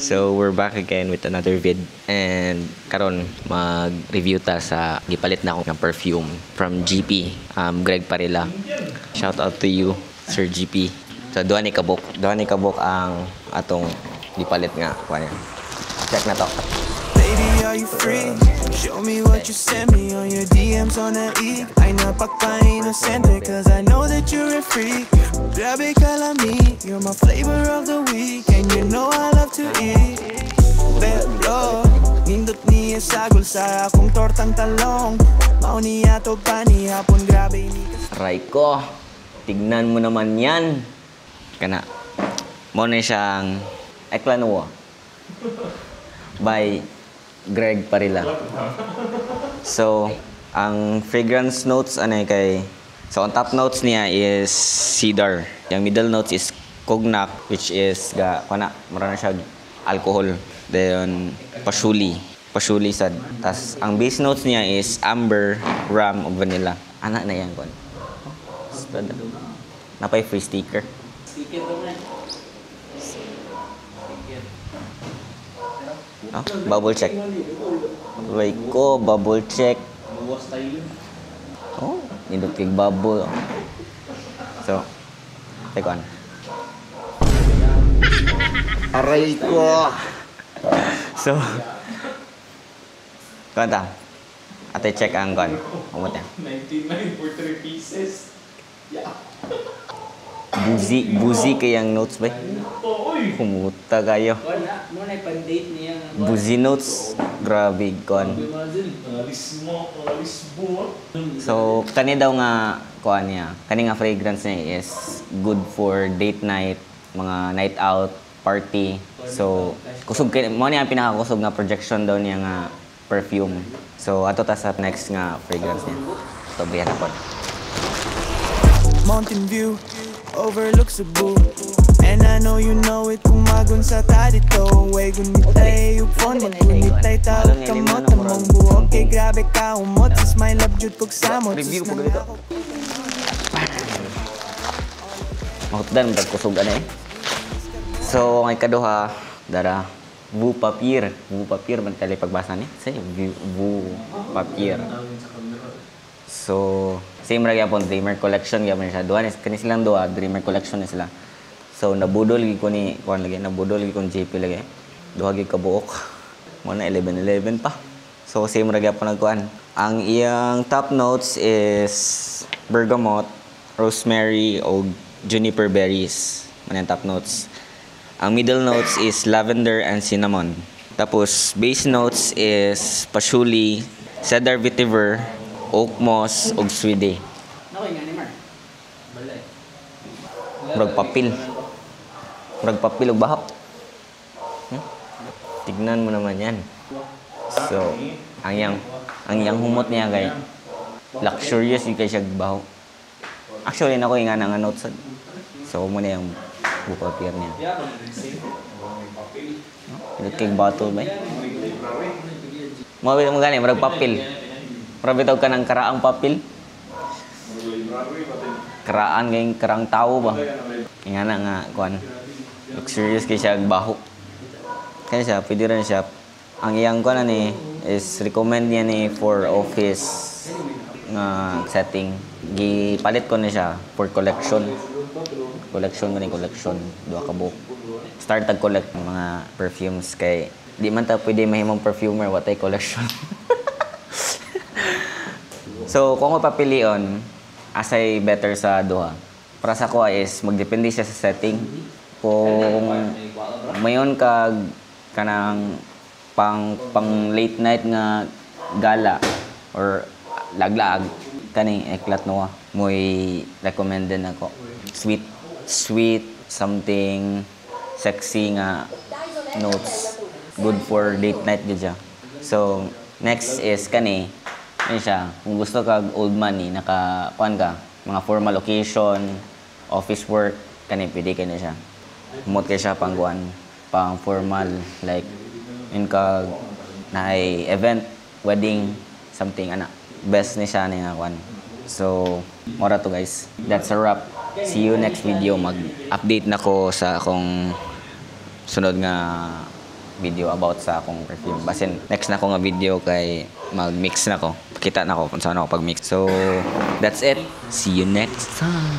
So we're back again with another vid, and karon mag-review ta sa gipalit na ako ng perfume from GP, Greg Parilla. Shout out to you, Sir GP. So duha ni kabok ang atong gipalit nga kuan. Check na to. Baby, are you free? Show me what you sent me on your DMs on the E. Ay napaka-innocent cause I know that you're a freak. Grabe ka lang me, you're my flavor of the week. And you know I love to eat. Pero, nindot niya sagol sa akong tortang talong. Mauniya to pa ni hapon, grabe ni Aray ko, tignan mo naman yan. Kana, mo na siyang Eklanua by Greg Parilla. So, ang fragrance notes anay kay, so on top notes niya is cedar. Yung middle notes is cognac, which is marana siya alcohol. Then patchouli sad. Tas ang base notes niya is amber, rum, o vanilla. Ana na yan kon. Napay free sticker. Oh, bubble check. Right ko, bubble check. Oh, nindot kay bubble. So, take on. Aray ko. So, kanta. Ate check ang kon. Umot yan. 99 for 3 pieces. Yeah. Buzi kayang notes ba? Kumuta kayo. Buzi notes. Grabe kon. So, kani daw nga kuan niya. Kani nga fragrance niya is good for date night, mga night out, party. So, kusog mo niya ang pinakakusog nga projection daw niya nga perfume. So, ato ta sa next nga fragrance niya. Ito, bihan na po. Mountain View overlooks Cebu. And I know you know it kung magunsa ta dito. Way gunitay upon gunitay tawag kamot among buhok. Kay grabe ka umot sis my love jud kog samot. Review po dito. Mahutdan kusog ana eh. So ang ikaduha dara Vu Papier man tali pagbasa ni. Say Vu Papier. So same ra gyapon Dreamer Collection gyapon siya. Duha kani silang duha Dreamer Collection ni sila. So nabudol gi ko ni kuan lagi, nabudol gi kon JP lagi. Duha gi kabuok. Mo na 11 pa. So same ra gyapon nagkuan. Ang iyang top notes is bergamot, rosemary o juniper berries. Man ang top notes. Ang middle notes is lavender and cinnamon. Tapos base notes is patchouli, cedar vetiver, oak moss ug suede. Murag papil ug bahap. Tignan mo naman yan. So, ang yang humot niya kay luxurious yung kay siya baho. Actually nako nga nga notes. So mo na yung Vu Papier niya. Pinot kay bottle ba? Mo gani murag papil. Para bitaw ka ng karaang papel. Karaan ngayong karang tao ba? Nga na nga, kuan. Luxurious kay siya baho. Kaya siya, pwede rin siya. Ang iyang kuan ni is recommend niya ni for office nga setting. Gipalit ko na siya for collection. Collection. Duha ka buok. Start tag-collect ng mga perfumes kay di man ta pwede mahimong perfumer watay collection. So, kung mapapilion, asay better sa duha. Para sa ko is, magdepende siya sa setting. Kung mayon kag kanang pang late night nga gala or laglag, kaning Eklatnoa, mo'y recommended ako. Sweet, something sexy nga notes. Good for date night gid siya. So, next is kani. Yan siya, kung gusto kag old money, naka-kuan ka, mga formal occasion, office work, kani pwede ka na siya. Humot ka siya pang kuan, pang formal, like, yun kag, na event, wedding, something, best ni siya na kuan. So, mora to guys. That's a wrap. See you next video. Mag-update na ko sa akong sunod nga video about sa akong perfume. Basin next na ko nga video kay mag-mix na ko. Kita na ko kung saan ako pag-mix. So, that's it. See you next time.